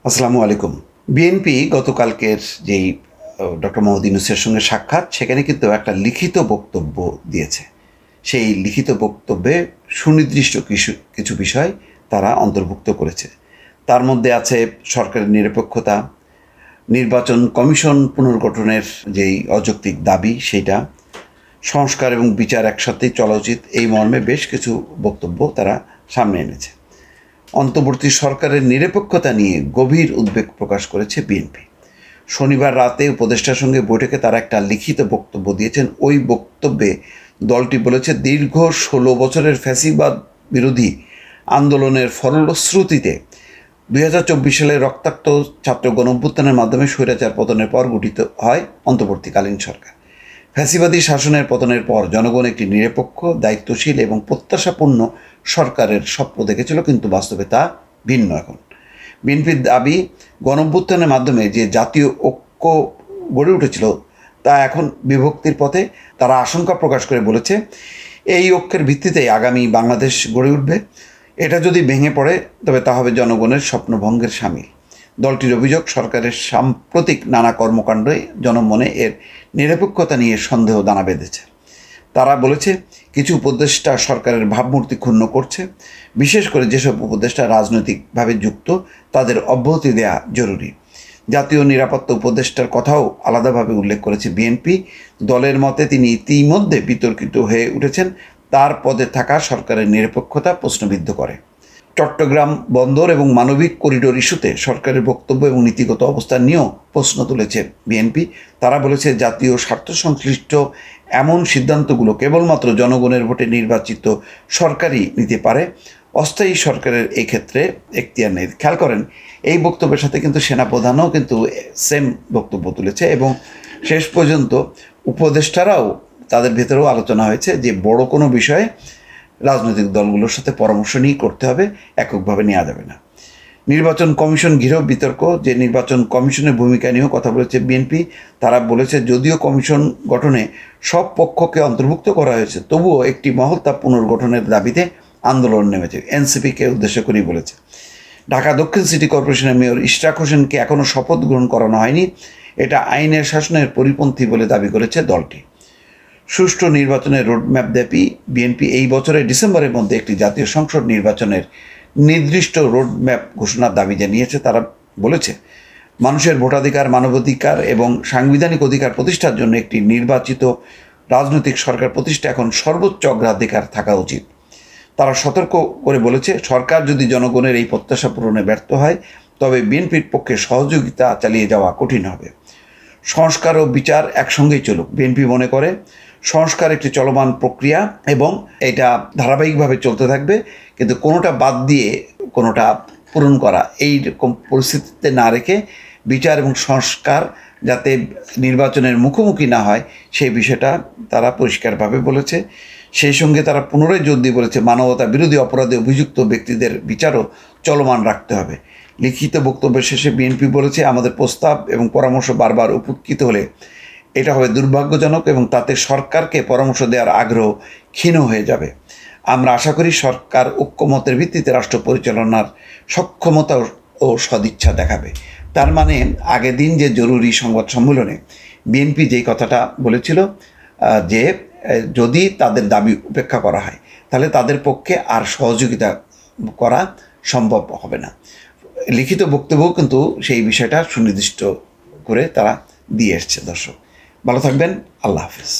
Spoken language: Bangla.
আসসালামু আলাইকুম। বিএনপি গতকালকের যেই ডক্টর মোহাম্মদ ইউনূসের সঙ্গে সাক্ষাৎ, সেখানে কিন্তু একটা লিখিত বক্তব্য দিয়েছে। সেই লিখিত বক্তব্যে সুনির্দিষ্ট কিছু কিছু বিষয় তারা অন্তর্ভুক্ত করেছে। তার মধ্যে আছে সরকারের নিরপেক্ষতা, নির্বাচন কমিশন পুনর্গঠনের যেই অযৌক্তিক দাবি সেইটা, সংস্কার এবং বিচার একসাথেই চলা উচিত, এই মর্মে বেশ কিছু বক্তব্য তারা সামনে এনেছে। অন্তর্বর্তী সরকারের নিরপেক্ষতা নিয়ে গভীর উদ্বেগ প্রকাশ করেছে বিএনপি। শনিবার রাতে উপদেষ্টার সঙ্গে বৈঠকে তারা একটা লিখিত বক্তব্য দিয়েছেন। ওই বক্তব্যে দলটি বলেছে, দীর্ঘ 16 বছরের ফ্যাসিবাদ বিরোধী আন্দোলনের ফলশ্রুতিতে 2024 সালে রক্তাক্ত ছাত্র গণঅভ্যুত্থানের মাধ্যমে স্বৈরাচার পতনের পর গঠিত হয় অন্তর্বর্তীকালীন সরকার। ফ্যাসিবাদী শাসনের পতনের পর জনগণ একটি নিরপেক্ষ, দায়িত্বশীল এবং প্রত্যাশাপূর্ণ সরকারের স্বপ্ন দেখেছিল, কিন্তু বাস্তবে তা ভিন্ন। এখন বিএনপির দাবি, গণঅভ্যুত্থানের মাধ্যমে যে জাতীয় ঐক্য গড়ে উঠেছিল তা এখন বিভক্তির পথে। তারা আশঙ্কা প্রকাশ করে বলেছে, এই ঐক্যের ভিত্তিতেই আগামী বাংলাদেশ গড়ে উঠবে। এটা যদি ভেঙে পড়ে তবে তা হবে জনগণের স্বপ্নভঙ্গের শামিল। দলটির অভিযোগ, সরকারের সাম্প্রতিক নানা কর্মকাণ্ডে জনমনে এর নিরপেক্ষতা নিয়ে সন্দেহ দানা বেঁধেছে। তারা বলেছে, কিছু উপদেষ্টা সরকারের ভাবমূর্তি ক্ষুণ্ণ করছে। বিশেষ করে যেসব উপদেষ্টা রাজনৈতিকভাবে যুক্ত তাদের অব্যাহতি দেওয়া জরুরি। জাতীয় নিরাপত্তা উপদেষ্টার কথাও আলাদাভাবে উল্লেখ করেছে বিএনপি। দলের মতে তিনি ইতিমধ্যে বিতর্কিত হয়ে উঠেছেন। তার পদে থাকা সরকারের নিরপেক্ষতা প্রশ্নবিদ্ধ করে। চট্টগ্রাম বন্দর এবং মানবিক করিডোর ইস্যুতে সরকারের বক্তব্য এবং নীতিগত অবস্থান নিয়েও প্রশ্ন তুলেছে বিএনপি। তারা বলেছে, জাতীয় স্বার্থ সংশ্লিষ্ট এমন সিদ্ধান্তগুলো কেবলমাত্র জনগণের ভোটে নির্বাচিত সরকারই নিতে পারে। অস্থায়ী সরকারের এই ক্ষেত্রে এখতিয়ার নেই। খেয়াল করেন, এই বক্তব্যের সাথে কিন্তু সেনাপ্রধানও কিন্তু সেম বক্তব্য তুলেছে এবং শেষ পর্যন্ত উপদেষ্টারাও, তাদের ভেতরেও আলোচনা হয়েছে যে বড় কোনো বিষয়ে রাজনৈতিক দলগুলোর সাথে পরামর্শ নিয়ে করতে হবে, এককভাবে নেওয়া যাবে না। নির্বাচন কমিশন ঘিরেও বিতর্ক। যে নির্বাচন কমিশনের ভূমিকা নিয়েও কথা বলেছে বিএনপি। তারা বলেছে, যদিও কমিশন গঠনে সব পক্ষকে অন্তর্ভুক্ত করা হয়েছে, তবুও একটি মহল তা পুনর্গঠনের দাবিতে আন্দোলন নেমেছে। এনসিপিকে উদ্দেশ্য করেই বলেছে। ঢাকা দক্ষিণ সিটি কর্পোরেশনের মেয়র ইশরাক হোসেনকে এখনও শপথ গ্রহণ করানো হয়নি। এটা আইনের শাসনের পরিপন্থী বলে দাবি করেছে দলটি। সুষ্ঠু নির্বাচনের রোডম্যাপ দাবি বিএনপি এই বছরের ডিসেম্বরের মধ্যে একটি জাতীয় সংসদ নির্বাচনের নির্দিষ্ট রোডম্যাপ ঘোষণার দাবি জানিয়েছে। তারা বলেছে, মানুষের ভোটাধিকার, মানবাধিকার এবং সাংবিধানিক অধিকার প্রতিষ্ঠার জন্য একটি নির্বাচিত রাজনৈতিক সরকার প্রতিষ্ঠা এখন সর্বোচ্চ অগ্রাধিকার থাকা উচিত। তারা সতর্ক করে বলেছে, সরকার যদি জনগণের এই প্রত্যাশা পূরণে ব্যর্থ হয় তবে বিএনপির পক্ষে সহযোগিতা চালিয়ে যাওয়া কঠিন হবে। সংস্কার ও বিচার একসঙ্গেই চলুক। বিএনপি মনে করে সংস্কার একটি চলমান প্রক্রিয়া এবং এটা ধারাবাহিকভাবে চলতে থাকবে, কিন্তু কোনোটা বাদ দিয়ে কোনোটা পূরণ করা, এই রকম পরিস্থিতিতে না রেখে বিচার এবং সংস্কার যাতে নির্বাচনের মুখোমুখি না হয় সেই বিষয়টা তারা পরিষ্কারভাবে বলেছে। সেই সঙ্গে তারা পুনরায় জোর দিয়ে বলেছে, মানবতা বিরোধী অপরাধে অভিযুক্ত ব্যক্তিদের বিচারও চলমান রাখতে হবে। লিখিত বক্তব্যের শেষে বিএনপি বলেছে, আমাদের প্রস্তাব এবং পরামর্শ বারবার উপেক্ষিত হলে এটা হবে দুর্ভাগ্যজনক এবং তাতে সরকারকে পরামর্শ দেওয়ার আগ্রহ ক্ষীণ হয়ে যাবে। আমরা আশা করি সরকার ঐক্যমতের ভিত্তিতে রাষ্ট্র পরিচালনার সক্ষমতা ও সদিচ্ছা দেখাবে। তার মানে আগের দিন যে জরুরি সংবাদ সম্মেলনে বিএনপি যেই কথাটা বলেছিল যে যদি তাদের দাবি উপেক্ষা করা হয় তাহলে তাদের পক্ষে আর সহযোগিতা করা সম্ভব হবে না। লিখিত বক্তব্যও কিন্তু সেই বিষয়টা সুনির্দিষ্ট করে তারা দিয়ে এসছে। দর্শক ভালো থাকবেন, আল্লাহ হাফিজ।